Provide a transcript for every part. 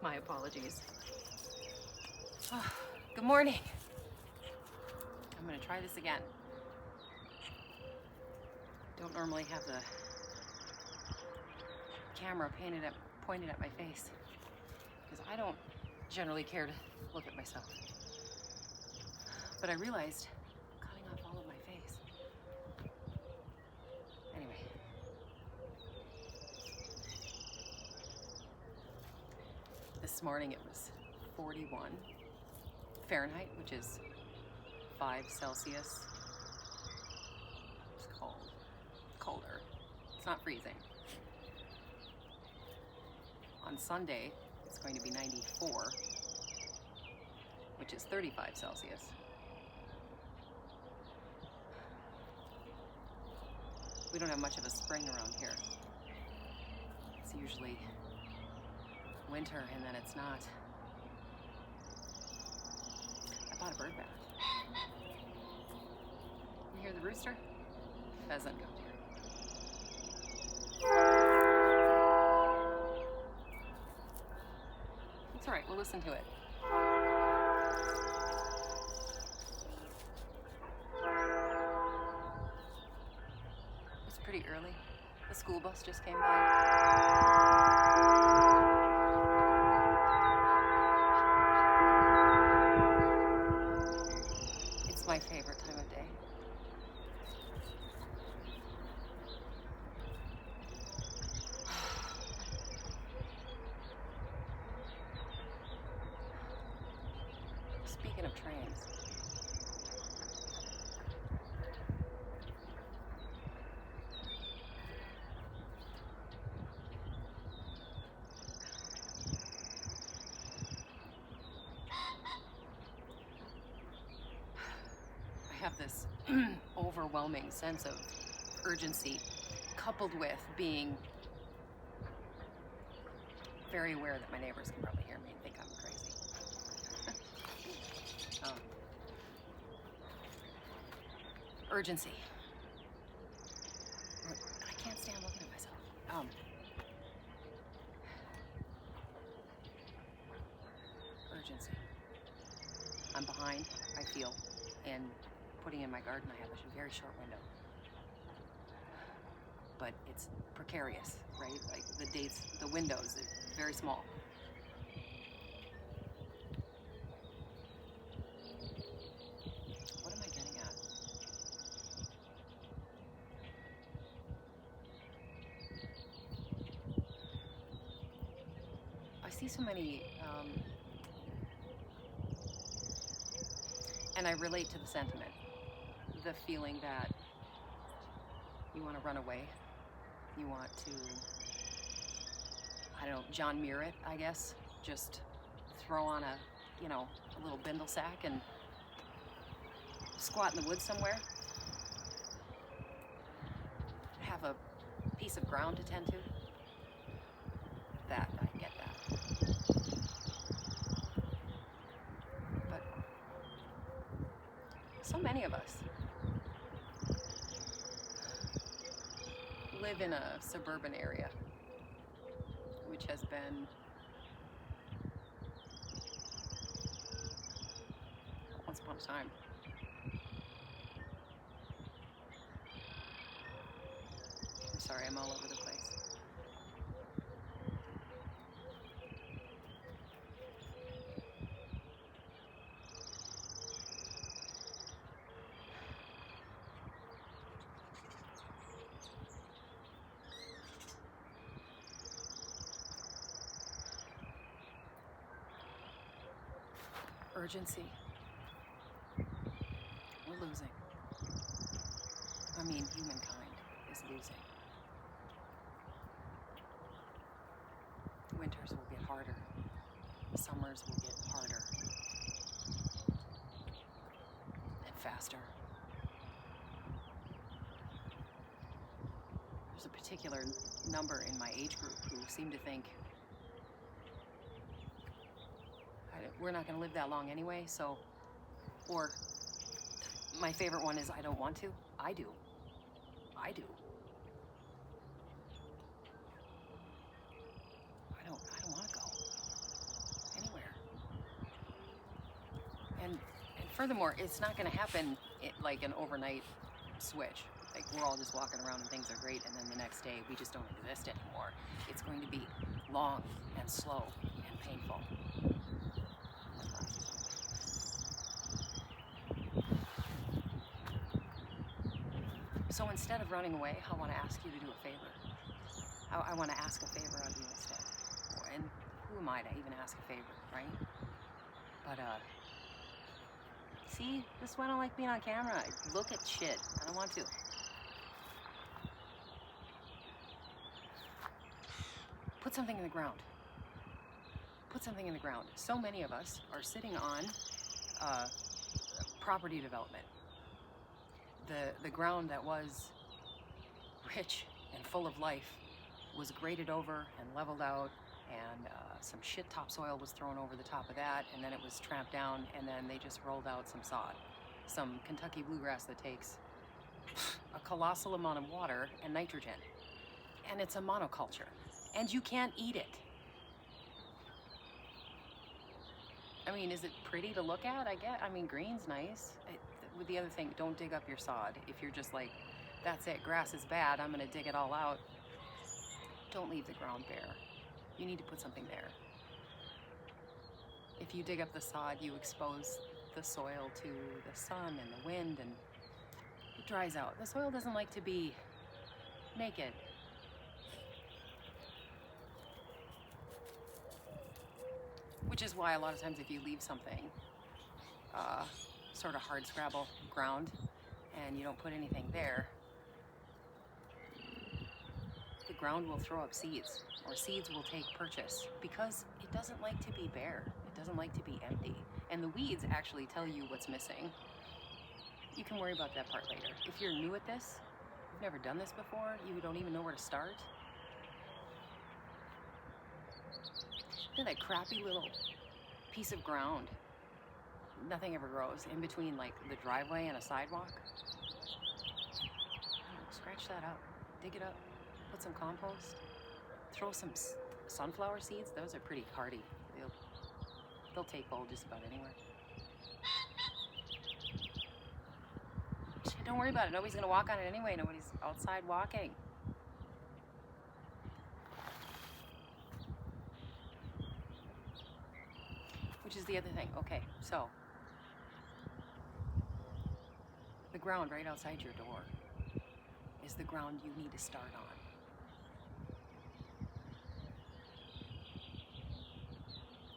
My apologies. Oh, good morning. I'm gonna try this again. Don't normally have the camera pointed at my face, because I don't generally care to look at myself. But I realized I'm cutting off all of my face. Anyway. This morning it was 41 Fahrenheit, which is 5 Celsius. It's cold. Colder. It's not freezing. On Sunday, it's going to be 94, which is 35 Celsius. We don't have much of a spring around here. It's usually winter and then it's not. I bought a bird bath. You hear the rooster? Pheasant got here. It's all right, we'll listen to it. It's pretty early. The school bus just came by. It's my favorite time of day. Speaking of trains, I have this overwhelming sense of urgency, coupled with being very aware that my neighbors can probably hear me and think I'm crazy. Urgency. I can't stand looking at myself. Urgency. I'm behind, I feel, and putting in my garden, I have a very short window. But it's precarious, right? Like the windows, are very small. What am I getting at? I see so many, and I relate to the sentiment, the feeling that you want to run away. You want to, I don't know, John Muir it, I guess. Just throw on a little bindle sack and squat in the woods somewhere. Have a piece of ground to tend to. That, I get that. But so many of us live in a suburban area, which has been once upon a time. I'm sorry, I'm all over the place. Urgency. We're losing. I mean, humankind is losing. Winters will get harder. Summers will get harder. And faster. There's a particular number in my age group who seem to think we're not going to live that long anyway, so, or my favorite one is I don't want to. I do. I do. I don't want to go. Furthermore, it's not going to happen like an overnight switch. Like we're all just walking around and things are great, and then the next day we just don't exist anymore. It's going to be long and slow and painful. So instead of running away, I want to ask you to do a favor. I want to ask a favor of you instead. And who am I to even ask a favor, right? But, see, this is why I don't like being on camera. I look at shit. I don't want to. Put something in the ground. Put something in the ground. So many of us are sitting on property development. The ground that was rich and full of life was graded over and leveled out, and some shit topsoil was thrown over the top of that, and then it was tramped down, and then they just rolled out some sod, some Kentucky bluegrass that takes a colossal amount of water and nitrogen, and it's a monoculture, and you can't eat it. I mean, is it pretty to look at? I mean, green's nice. With the other thing, don't dig up your sod. If you're just like, that's it, grass is bad, I'm gonna dig it all out. Don't leave the ground bare. You need to put something there. If you dig up the sod, you expose the soil to the sun and the wind, and it dries out. The soil doesn't like to be naked. Which is why a lot of times if you leave something sort of hard scrabble ground and you don't put anything there, the ground will throw up seeds, or seeds will take purchase, because it doesn't like to be bare. It doesn't like to be empty. And the weeds actually tell you what's missing. You can worry about that part later. If you're new at this, you've never done this before, you don't even know where to start. Look at that crappy little piece of ground. Nothing ever grows in between like the driveway and a sidewalk. Scratch that up, dig it up, put some compost, throw some sunflower seeds. Those are pretty hardy. They'll take hold just about anywhere. Don't worry about it. Nobody's gonna walk on it anyway. Nobody's outside walking. Which is the other thing. Okay, so the ground right outside your door is the ground you need to start on.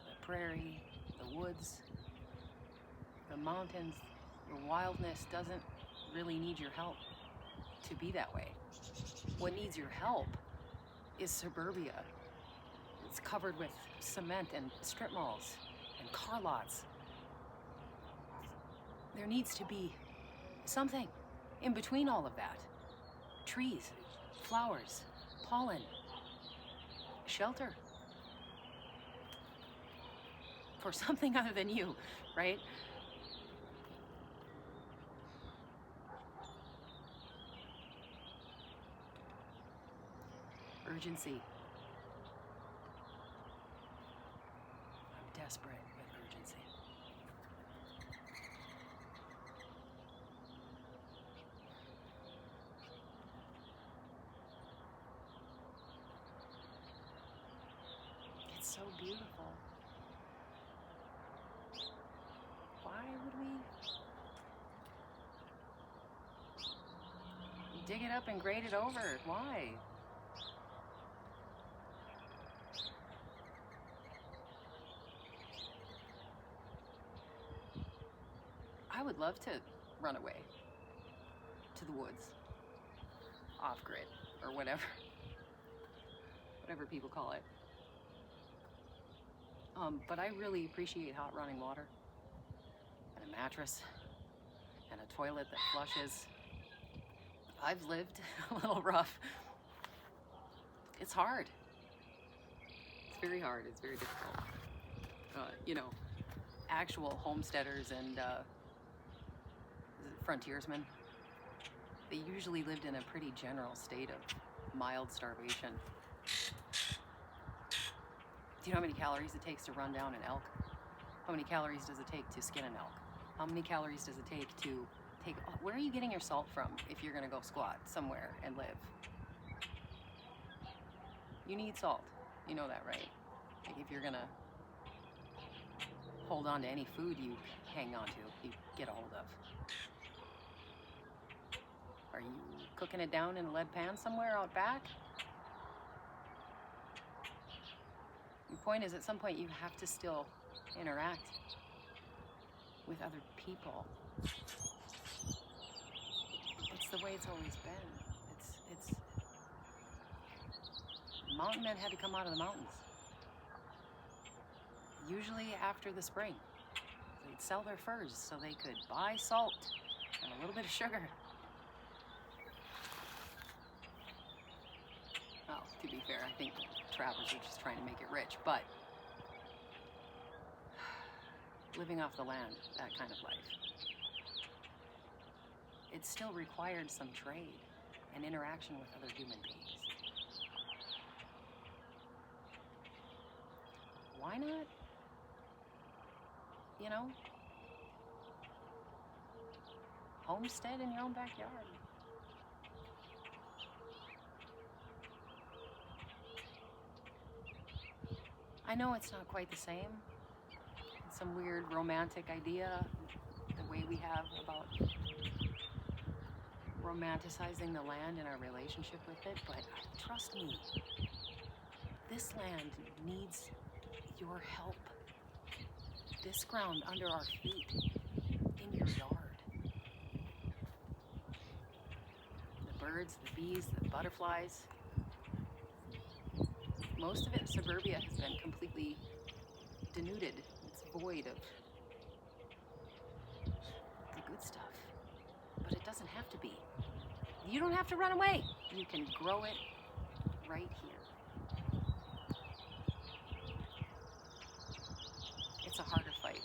The prairie, the woods, the mountains, the wildness doesn't really need your help to be that way. What needs your help is suburbia. It's covered with cement and strip malls and car lots. There needs to be something in between all of that. Trees, flowers, pollen, shelter. For something other than you, right? Urgency. I'm desperate with urgency. It's so beautiful. Why would we dig it up and grade it over? Why? I would love to run away to the woods, off grid, or whatever people call it. But I really appreciate hot running water, and a mattress, and a toilet that flushes. I've lived a little rough. It's hard. It's very hard. It's very difficult. Actual homesteaders and frontiersmen, they usually lived in a pretty general state of mild starvation. Do you know how many calories it takes to run down an elk? How many calories does it take to skin an elk? How many calories does it take to take, where are you getting your salt from if you're gonna go squat somewhere and live? You need salt. You know that, right? Like if you're gonna hold on to any food you hang on to, you get a hold of. Are you cooking it down in a lead pan somewhere out back? The point is, at some point you have to still interact with other people. It's the way it's always been. It's mountain men had to come out of the mountains. Usually after the spring. They'd sell their furs so they could buy salt and a little bit of sugar. Well, to be fair, I think travelers are just trying to make it rich, but living off the land, that kind of life, it still required some trade and interaction with other human beings. Why not, you know, homestead in your own backyard? I know it's not quite the same. It's some weird romantic idea, the way we have about romanticizing the land and our relationship with it, but trust me, this land needs your help. This ground under our feet, in your yard. The birds, the bees, the butterflies. Most of it in suburbia has been completely denuded. It's void of the good stuff. But it doesn't have to be. You don't have to run away. You can grow it right here. It's a harder fight.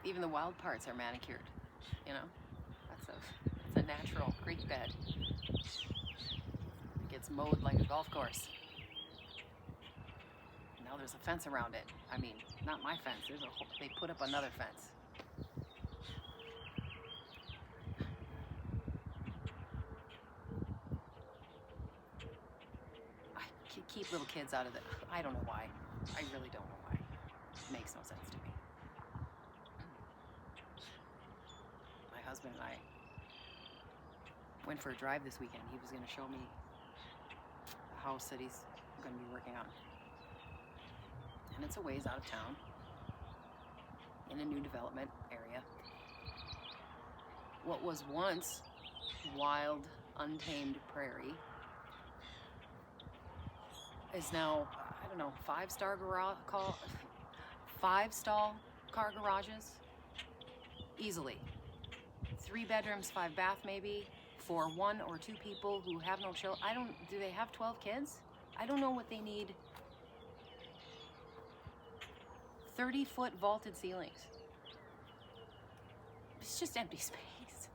Even the wild parts are manicured, you know? That's a natural creek bed. It gets mowed like a golf course. Now there's a fence around it. I mean, not my fence. They put up another fence. I keep little kids out of it. I don't know why. I really don't know why. It makes no sense to me. My husband and I went for a drive this weekend. He was going to show me the house that he's going to be working on. And it's a ways out of town, in a new development area. What was once wild, untamed prairie is now, I don't know, five-stall car garages, easily. 3 bedrooms, 5 bath maybe, for 1 or 2 people who have no children. Do they have 12 kids? I don't know what they need. 30-foot vaulted ceilings. It's just empty space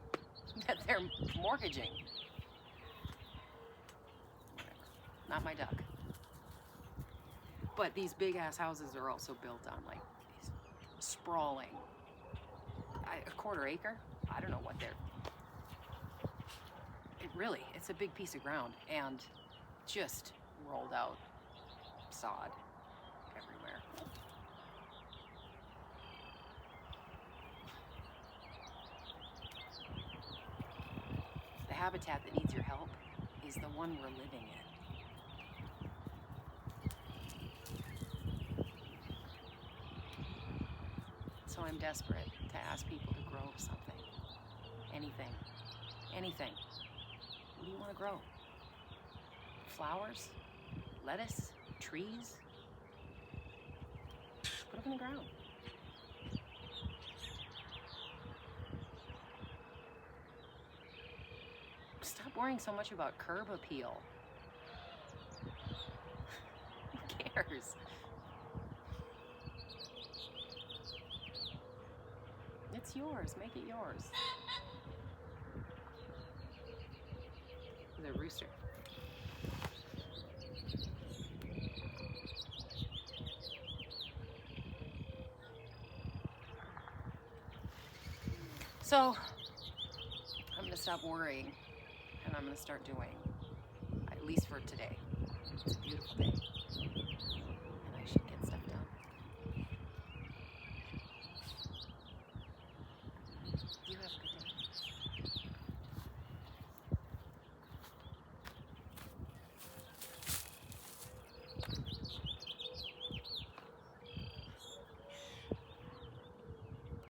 that they're mortgaging. Not my duck. But these big ass houses are also built on like these sprawling, a quarter acre? I don't know what they're, it's a big piece of ground and just rolled out sod everywhere. The habitat that needs your help is the one we're living in. So I'm desperate to ask people to grow something. Anything. Anything. What do you want to grow? Flowers? Lettuce? Trees? Put them in the ground. Stop worrying so much about curb appeal. yours. It's yours. Make it yours. The rooster. So I'm going to stop worrying and I'm going to start doing, at least for today. It's a beautiful day.